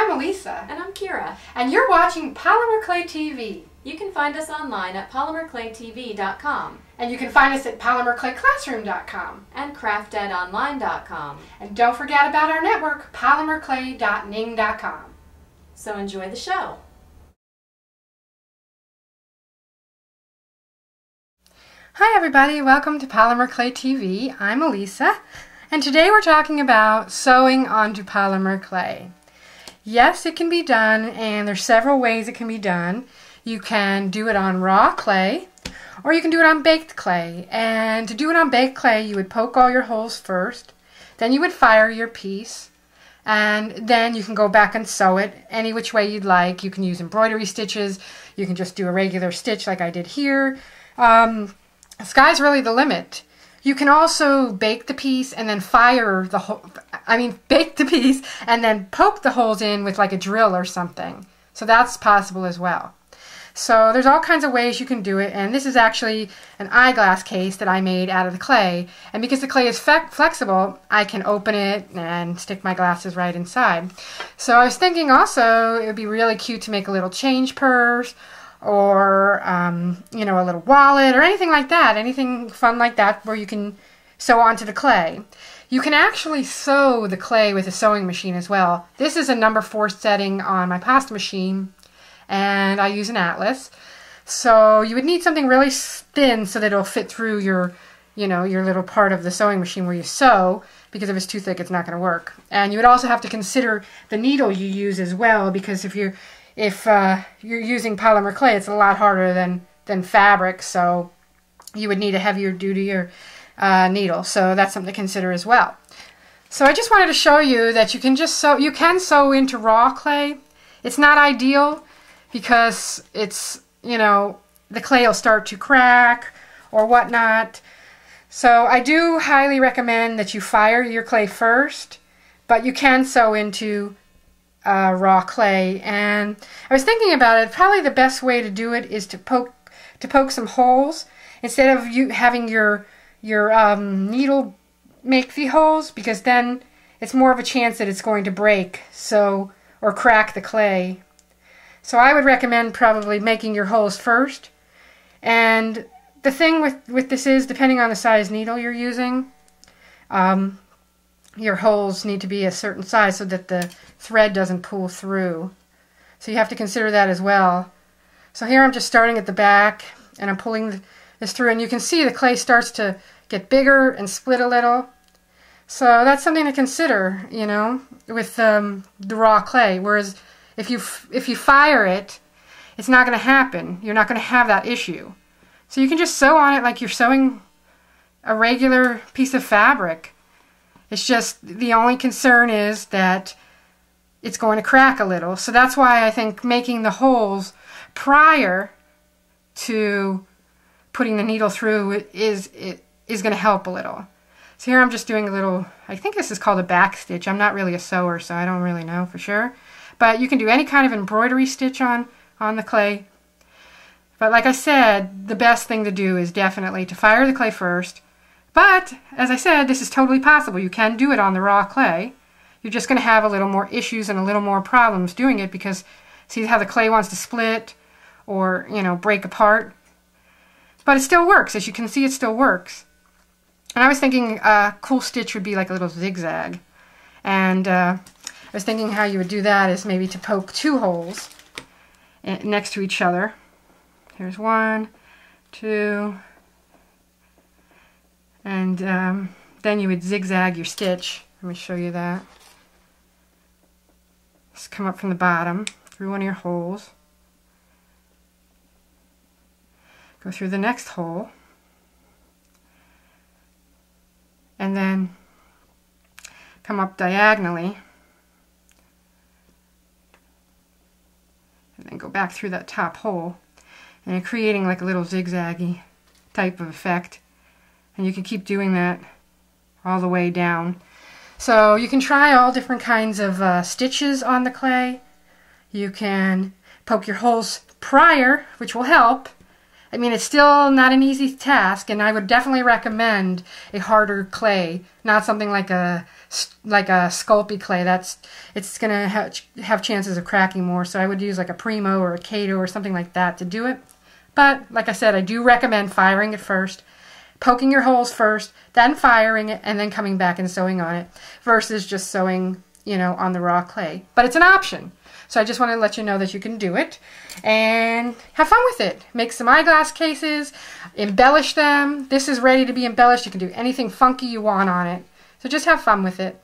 I'm Elisa. And I'm Kira. And you're watching Polymer Clay TV. You can find us online at polymerclaytv.com. And you can find us at polymerclayclassroom.com. And craftedonline.com. And don't forget about our network, polymerclay.ning.com. So enjoy the show. Hi everybody, welcome to Polymer Clay TV. I'm Elisa, and today we're talking about sewing onto polymer clay. Yes, it can be done, and there's several ways it can be done. You can do it on raw clay, or you can do it on baked clay. And to do it on baked clay, you would poke all your holes first, then you would fire your piece, and then you can go back and sew it any which way you'd like. You can use embroidery stitches, you can just do a regular stitch like I did here. The sky's really the limit. You can also bake the piece and then fire the hole. Bake the piece and then poke the holes in with like a drill or something. So that's possible as well. So there's all kinds of ways you can do it, and this is actually an eyeglass case that I made out of the clay. And because the clay is flexible, I can open it and stick my glasses right inside. So I was thinking also it would be really cute to make a little change purse, or a little wallet, or anything like that, anything fun like that where you can sew onto the clay. You can actually sew the clay with a sewing machine as well. This is a number 4 setting on my pasta machine, and I use an Atlas. So you would need something really thin so that it'll fit through your little part of the sewing machine where you sew, because if it's too thick, it's not going to work. And you would also have to consider the needle you use as well, because if you're using polymer clay, it's a lot harder than fabric, so you would need a heavier duty needle. So that's something to consider as well. So I just wanted to show you that you can sew into raw clay. It's not ideal because it's, the clay will start to crack or whatnot. So I do highly recommend that you fire your clay first, but you can sew into raw clay. And I was thinking about it, probably the best way to do it is to poke some holes instead of you having your needle make the holes, because then it's more of a chance that it's going to break or crack the clay. So I would recommend probably making your holes first. And the thing with this is, depending on the size needle you're using, your holes need to be a certain size so that the thread doesn't pull through. So you have to consider that as well. So here I'm just starting at the back, and I'm pulling this through, and you can see the clay starts to get bigger and split a little. So that's something to consider, with the raw clay. Whereas if you fire it, it's not going to happen. You're not going to have that issue. So you can just sew on it like you're sewing a regular piece of fabric. It's just the only concern is that it's going to crack a little. So that's why I think making the holes prior to putting the needle through is going to help a little. So here I'm just doing a little, I think this is called a back stitch. I'm not really a sewer, so I don't really know for sure. But you can do any kind of embroidery stitch on the clay. But like I said, the best thing to do is definitely to fire the clay first. But, as I said, this is totally possible. You can do it on the raw clay. You're just going to have a little more issues and a little more problems doing it, because see how the clay wants to split or, break apart. But it still works. As you can see, it still works. And I was thinking a cool stitch would be like a little zigzag. And I was thinking how you would do that is maybe to poke 2 holes next to each other. Here's 1, 2... and then you would zigzag your stitch. Let me show you that. Just come up from the bottom through one of your holes, go through the next hole, and then come up diagonally, and then go back through that top hole, and you're creating like a little zigzaggy type of effect. And you can keep doing that all the way down. So you can try all different kinds of stitches on the clay. You can poke your holes prior, which will help, I mean, it's still not an easy task, and I would definitely recommend a harder clay, not something like a Sculpey clay. It's going to have chances of cracking more, so I would use like a Primo or a Kato or something like that to do it. But like I said, I do recommend firing it first, poking your holes first, then firing it, and then coming back and sewing on it, versus just sewing, you know, on the raw clay. But it's an option. So I just want to let you know that you can do it and have fun with it. Make some eyeglass cases, embellish them. This is ready to be embellished. You can do anything funky you want on it. So just have fun with it.